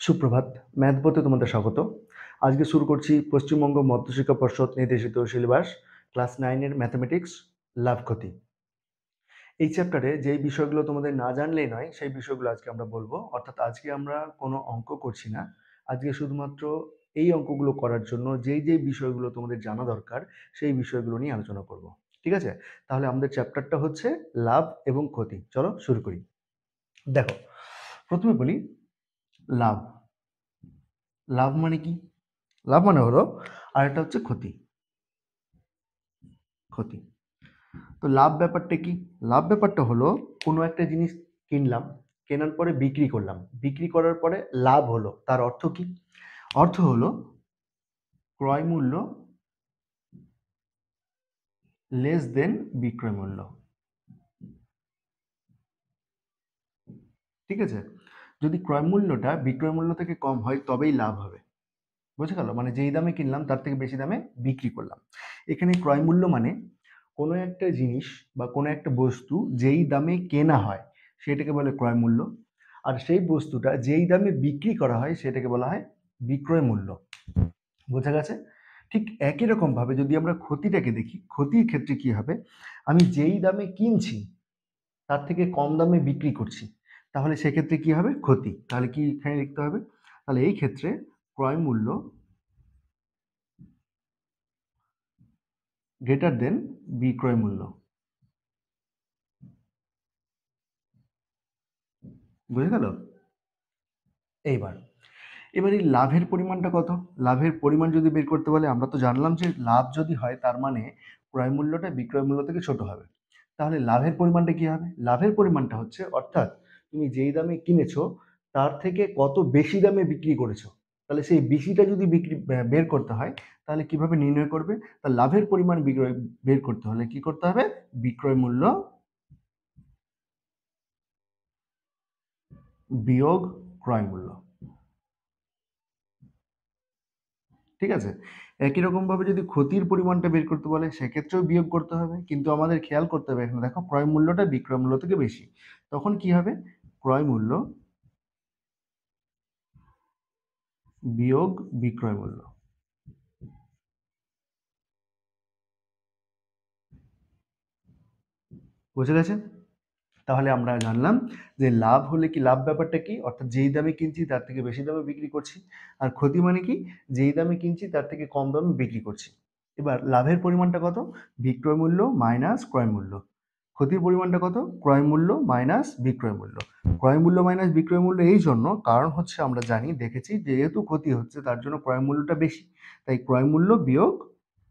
সুপ্রভাত। ম্যাথ বইতে তোমাদের স্বাগত। আজকে শুরু করছি পশ্চিমবঙ্গ মধ্যশিক্ষা পর্ষদ নির্দেশিত সিলেবাস ক্লাস 9 এর ম্যাথামেটিক্স লাভ ক্ষতি। এই চ্যাপ্টারে যেই বিষয়গুলো তোমাদের না জানলেই নয় সেই বিষয়গুলো আজকে আমরা বলবো। অর্থাৎ আজকে আমরা কোনো অঙ্ক করছি না। আজকে শুধুমাত্র এই অঙ্কগুলো করার জন্য যেই বিষয়গুলো তোমাদের জানা দরকার সেই বিষয়গুলো নিয়ে আলোচনা করব। ঠিক আছে? তাহলে আমাদের চ্যাপ্টারটা হচ্ছে লাভ এবং ক্ষতি। চলো শুরু করি। দেখো, প্রথমে বলি লাভ। লাভ মানে কি? লাভ মানে হলো, আর একটা হচ্ছে ক্ষতি। ক্ষতি। তো লাভ ব্যাপারটা কি? লাভ ব্যাপারটা হলো কোনো একটা জিনিস কিনলাম, কেনার পরে বিক্রি করলাম, বিক্রি করার পরে লাভ হলো। তার অর্থ কি? অর্থ হলো ক্রয় মূল্য লেস দেন বিক্রয় মূল্য। ঠিক আছে? যদি ক্রয় মূল্যটা বিক্রয় মূল্য থেকে কম হয় তবেই লাভ হবে। বুঝে গেল? মানে যেই দামে কিনলাম তার থেকে বেশি দামে বিক্রি করলাম। এখানে ক্রয় মূল্য মানে কোনো একটা জিনিস বা কোনো একটা বস্তু যেই দামে কেনা হয় সেটাকে বলে ক্রয় মূল্য, আর সেই বস্তুটা যেই দামে বিক্রি করা হয় সেটাকে বলা হয় বিক্রয় মূল্য। বোঝা গেছে? ঠিক একই রকম ভাবে যদি আমরা ক্ষতিটাকে দেখি, ক্ষতির ক্ষেত্রে কি হবে? আমি যেই দামে কিনছি তার থেকে কম দামে বিক্রি করছি, তাহলে সেক্ষেত্রে কি হবে? ক্ষতি। তাহলে কি এখানে লিখতে হবে? তাহলে এই ক্ষেত্রে ক্রয় মূল্য গ্রেটার দেন বিক্রয় মূল্য। বুঝে গেল? এইবার এবার এই লাভের পরিমাণটা কত? লাভের পরিমাণ যদি বের করতে বলে, আমরা তো জানলাম যে লাভ যদি হয় তার মানে ক্রয় মূল্যটা বিক্রয় মূল্য থেকে ছোট হবে। তাহলে লাভের পরিমাণটা কি হবে? লাভের পরিমাণটা হচ্ছে, অর্থাৎ তুমি যেই দামে কিনেছো তার থেকে কত বেশি দামে বিক্রি করেছো। তাহলে সেই বেশিটা যদি বের করতে হয় তাহলে কিভাবে নির্ণয় করবে? তা লাভের পরিমাণ বিক্রয় বের করতে হলে কি করতে হবে? বিক্রয় মূল্য বিয়োগ ক্রয় মূল্য। ঠিক আছে? একই রকমভাবে যদি ক্ষতির পরিমাণটা বের করতে বলে সেক্ষেত্রেও বিয়োগ করতে হবে। কিন্তু আমাদের খেয়াল করতে হবে, এখানে দেখো ক্রয় মূল্যটা বিক্রয় মূল্য থেকে বেশি। তখন কি হবে? ক্রয় মূল্য বিয়োগ বিক্রয় মূল্য। বুঝে গেছে? তাহলে আমরা জানলাম যে লাভ হলে কি, লাভ ব্যাপারটা কি? অর্থাৎ যেই দামে কিনছি তার থেকে বেশি দামে বিক্রি করছি। আর ক্ষতি মানে কি? যেই দামে কিনছি তার থেকে কম দামে বিক্রি করছি। এবার লাভের পরিমাণটা কত? বিক্রয় মূল্য মাইনাস ক্রয় মূল্য। ক্ষতির পরিমাণটা কত? ক্রয় মূল্য মাইনাস বিক্রয় মূল্য। ক্রয় মূল্য মাইনাস বিক্রয় মূল্য এই জন্য, কারণ হচ্ছে আমরা জানি, দেখেছি, যেহেতু ক্ষতি হচ্ছে তার জন্য ক্রয় মূল্যটা বেশি, তাই ক্রয় মূল্য বিয়োগ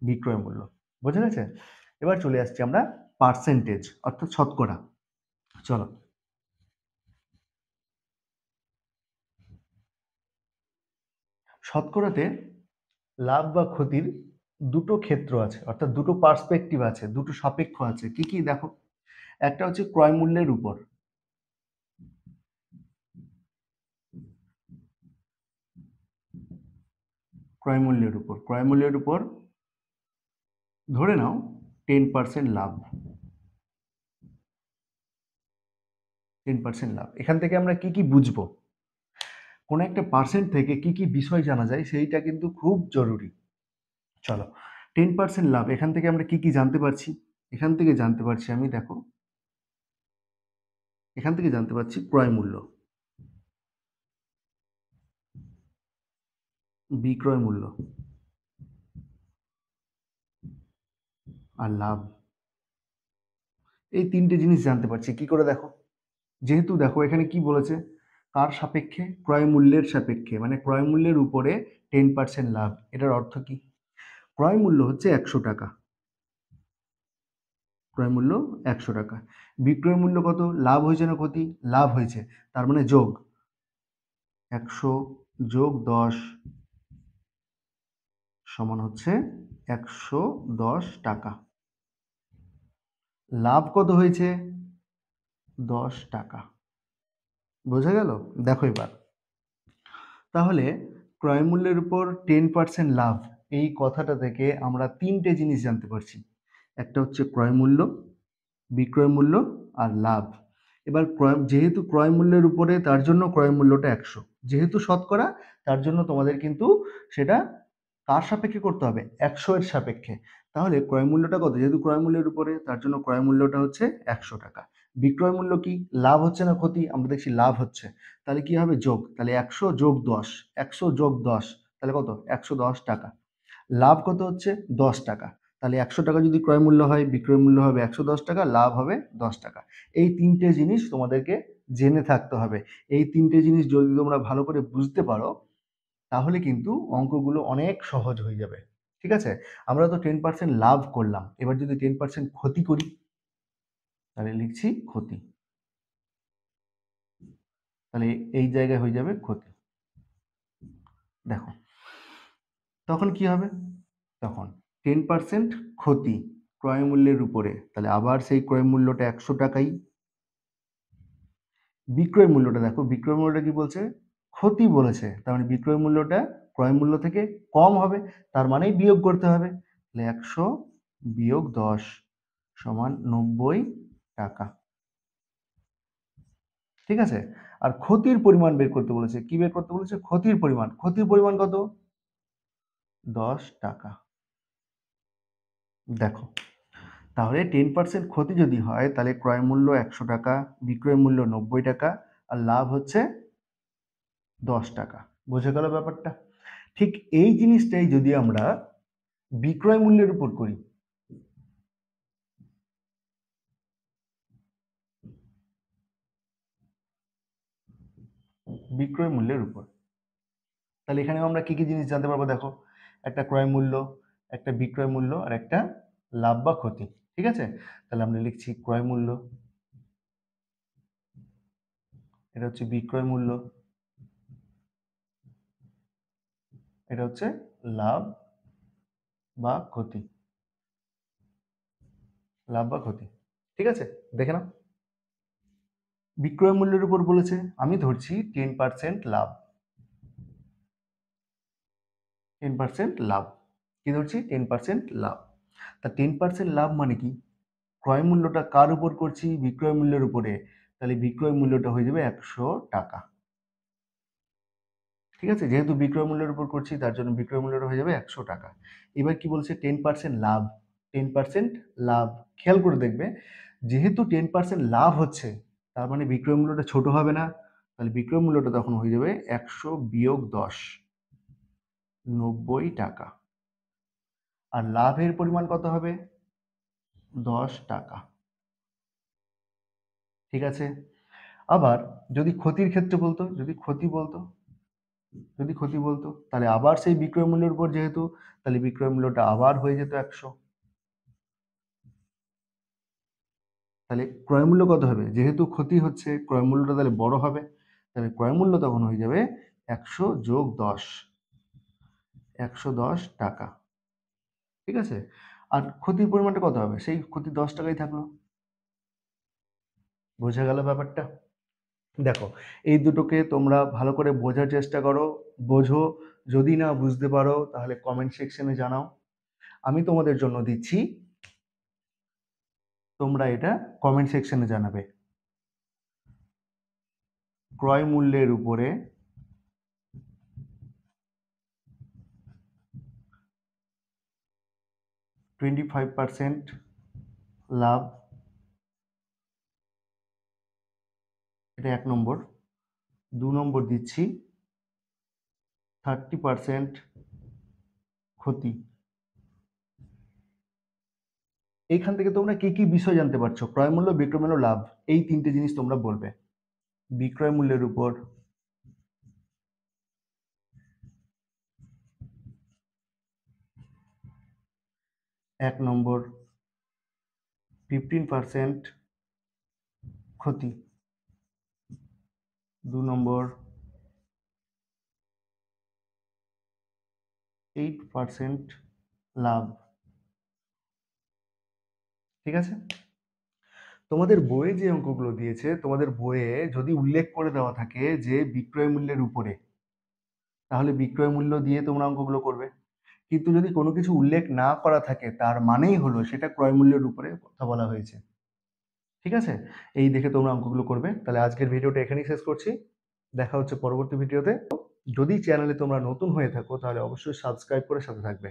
বিক্রয় মূল্য। বোঝা গেছে? এবার চলে আসছি আমরা পার্সেন্টেজ, অর্থাৎ শতকরা। চলো, শতকরাতে লাভ বা ক্ষতির দুটো ক্ষেত্র আছে, অর্থাৎ দুটো পার্সপেক্টিভ আছে, দুটো সাপেক্ষ আছে। কি কি দেখো? একটা হচ্ছে ক্রয় মূল্যের উপর। ক্রয় মূল্যের উপর ধরে নাও 10% লাভ। 10% লাভ, এখান থেকে আমরা কি কি বুঝবো? কোন একটা পার্সেন্ট থেকে কি কি বিষয় জানা যায় সেইটা কিন্তু খুব জরুরি। চলো, 10% লাভ, এখান থেকে আমরা কি কি জানতে পারছি? এখান থেকে জানতে পারছি আমি, দেখো, এখান থেকে জানতে পারছি ক্রয় মূল্য, বিক্রয় মূল্য আর লাভ। এই তিনটে জিনিস জানতে পারছি কি করে? দেখো, যেহেতু দেখো এখানে কি বলেছে, কার সাপেক্ষে? ক্রয় মূল্যের সাপেক্ষে, মানে ক্রয় মূল্যের উপরে 10% লাভ। এটার অর্থ কি? ক্রয় মূল্য হচ্ছে 100 টাকা। ক্রয় মূল্য 100 টাকা। বিক্রয় মূল্য কত? লাভ হয়েছে না ক্ষতি? লাভ হয়েছে, তার মানে যোগ 100 যোগ 10 সমান হচ্ছে 110 টাকা। লাভ কত হয়েছে? 10 টাকা। বোঝা গেল? দেখো এবার, তাহলে ক্রয় মূল্যের উপর 10% লাভ, এই কথাটা থেকে আমরা তিনটে জিনিস জানতে পারছি। একটা হচ্ছে ক্রয় মূল্য, বিক্রয় মূল্য আর লাভ। এবার যেহেতু ক্রয় মূল্যের উপরে তার জন্য ক্রয় মূল্যটা 100, যেহেতু শতকরা তার জন্য তোমাদের কিন্তু সেটা কার সাপেক্ষে করতে হবে, 100 এর সাপেক্ষে। তাহলে ক্রয় মূল্যটা কত, যেহেতু ক্রয় মূল্যের উপরে তার জন্য ক্রয় মূল্যটা হচ্ছে 100 টাকা। বিক্রয় মূল্য কি, লাভ হচ্ছে না ক্ষতি, আমরা দেখছি লাভ হচ্ছে, তাহলে কি হবে যোগ, তাহলে 100 যোগ 10, 100 যোগ 10 তাহলে কত, 110 টাকা। লাভ কত হচ্ছে 10 টাকা, তাহলে 100 টাকা যদি ক্রয় মূল্য হয়, বিক্রয় মূল্য হবে 110 টাকা, লাভ হবে 10 টাকা। এই তিনটে জিনিস তোমাদেরকে জেনে থাকতে হবে। এই তিনটে জিনিস যদি তোমরা ভালো করে বুঝতে পারো তাহলে কিন্তু অঙ্কগুলো অনেক সহজ হয়ে যাবে। ঠিক আছে, আমরা তো 10% লাভ করলাম, এবার যদি 10% ক্ষতি করি তাহলে লিখছি ক্ষতি, তাহলে এই জায়গায় হয়ে যাবে ক্ষতি। দেখো তখন কি হবে, তখন 10% ক্ষতি ক্রয় মূল্যের উপরে, তাহলে আবার সেই ক্রয় মূল্যটা 100 টাকাই। বিক্রয় মূল্যটা দেখো, বিক্রয় মূল্যটা কি বলছে, ক্ষতি বলেছে, তার মানে বিক্রয় মূল্যটা ক্রয় মূল্য থেকে কম হবে, তার মানেই বিয়োগ করতে হবে, তাহলে 100 বিয়োগ 10 সমান 90 টাকা। ঠিক আছে, আর ক্ষতির পরিমাণ বের করতে বলেছে, কি বের করতে বলেছে, ক্ষতির পরিমাণ, ক্ষতির পরিমাণ কত, 10 টাকা। দেখো তাহলে 10% ক্ষতি যদি হয় তাহলে ক্রয় মূল্য 100 টাকা, বিক্রয় মূল্য 90 টাকা, আর লাভ হচ্ছে 10 টাকা। বোঝা গেল ব্যাপারটা? ঠিক এই জিনিসটাই যদি আমরা বিক্রয় মূল্যের উপর করি, বিক্রয় মূল্যের উপর, তাহলে এখানে আমরা কি কি জিনিস জানতে পারবো, দেখো একটা ক্রয় মূল্য, একটা বিক্রয় মূল্য, আর একটা লাভ বা ক্ষতি। ঠিক আছে, তাহলে আমরা লিখছি ক্রয় মূল্য, এটা হচ্ছে বিক্রয় মূল্য, এটা হচ্ছে লাভ বা ক্ষতি, লাভ বা ক্ষতি। ঠিক আছে, দেখে নাও। বিক্রয় মূল্যের উপর বলেছে, আমি ধরছি 10% লাভ, 10% লাভ, কি ধরছি 10% লাভ। তা 10% লাভ মানে কি, ক্রয় মূল্যটা কার উপর করছি, বিক্রয় মূল্যের উপরে, তাহলে বিক্রয় মূল্যটা হয়ে যাবে 100 টাকা। ঠিক আছে, যেহেতু বিক্রয় মূল্যের উপর করছি তার জন্য বিক্রয় মূল্যটা হয়ে যাবে 100 টাকা। এবার কি বলছে, 10% লাভ, 10% লাভ, খেয়াল করে দেখবে, যেহেতু 10% লাভ হচ্ছে তার মানে বিক্রয় মূল্যটা ছোট হবে না, তাহলে বিক্রয় মূল্যটা তখন হয়ে যাবে 100 বিয়োগ 10, 90 টাকা। আর লাভের পরিমাণ কত হবে, 10 টাকা। ঠিক আছে, আবার যদি ক্ষতির ক্ষেত্রে বলতো, যদি ক্ষতি বলতো তাহলে আবার সেই বিক্রয় মূল্যের উপর যেহেতু, তাহলে বিক্রয় মূল্যটা আবার হয়ে যেত 100। তাহলে ক্রয় মূল্য কত হবে, যেহেতু ক্ষতি হচ্ছে ক্রয় মূল্যটা তাহলে বড় হবে, তাহলে ক্রয় মূল্য তখন হয়ে যাবে 100 যোগ 10, 110 টাকা। ঠিক আছে, আর ক্ষতির পরিমাণটা কত হবে, সেই ক্ষতি 10 টাকাই থাকলো। বোঝা গেল ব্যাপারটা? দেখো এই দুটোকে তোমরা ভালো করে বোঝার চেষ্টা করো, বোঝো, যদি না বুঝতে পারো তাহলে কমেন্ট সেকশনে জানাও, আমি তোমাদের জন্য দিচ্ছি, তোমরা এটা কমেন্ট সেকশনে জানাবে। ক্রয় মূল্যের উপরে 25% লাভ, এটা 1 নম্বর। 2 নম্বর দিচ্ছি 30% ক্ষতি। এইখান থেকে তোমরা কি কি বিষয় জানতে পারছো, ক্রয় মূল্য, বিক্রয় মূল্য, লাভ, এই তিনটে জিনিস তোমরা বলবে। বিক্রয় মূল্যের উপর 1 নম্বর 15% ক্ষতি, 2 নম্বর 8% লাভ। ঠিক আছে, তোমাদের বইয়ে যে অঙ্কগুলো দিয়েছে, তোমাদের বইয়ে যদি উল্লেখ করে দেওয়া থাকে যে বিক্রয় মূল্যের উপরে, তাহলে বিক্রয় মূল্য দিয়ে তোমরা অঙ্কগুলো করবে। কিন্তু যদি কোনো কিছু উল্লেখ না করা থাকে তার মানেই হলো সেটা ক্রয় মূল্যের উপরে কথা বলা হয়েছে। ঠিক আছে? এই দেখে তোমরা অঙ্কগুলো করবে। তাহলে আজকের ভিডিওটা এখানেই শেষ করছি। দেখা হচ্ছে পরবর্তী ভিডিওতে। যদি চ্যানেলে তোমরা নতুন হয়ে থাকো তাহলে অবশ্যই সাবস্ক্রাইব করে সাথে থাকবে।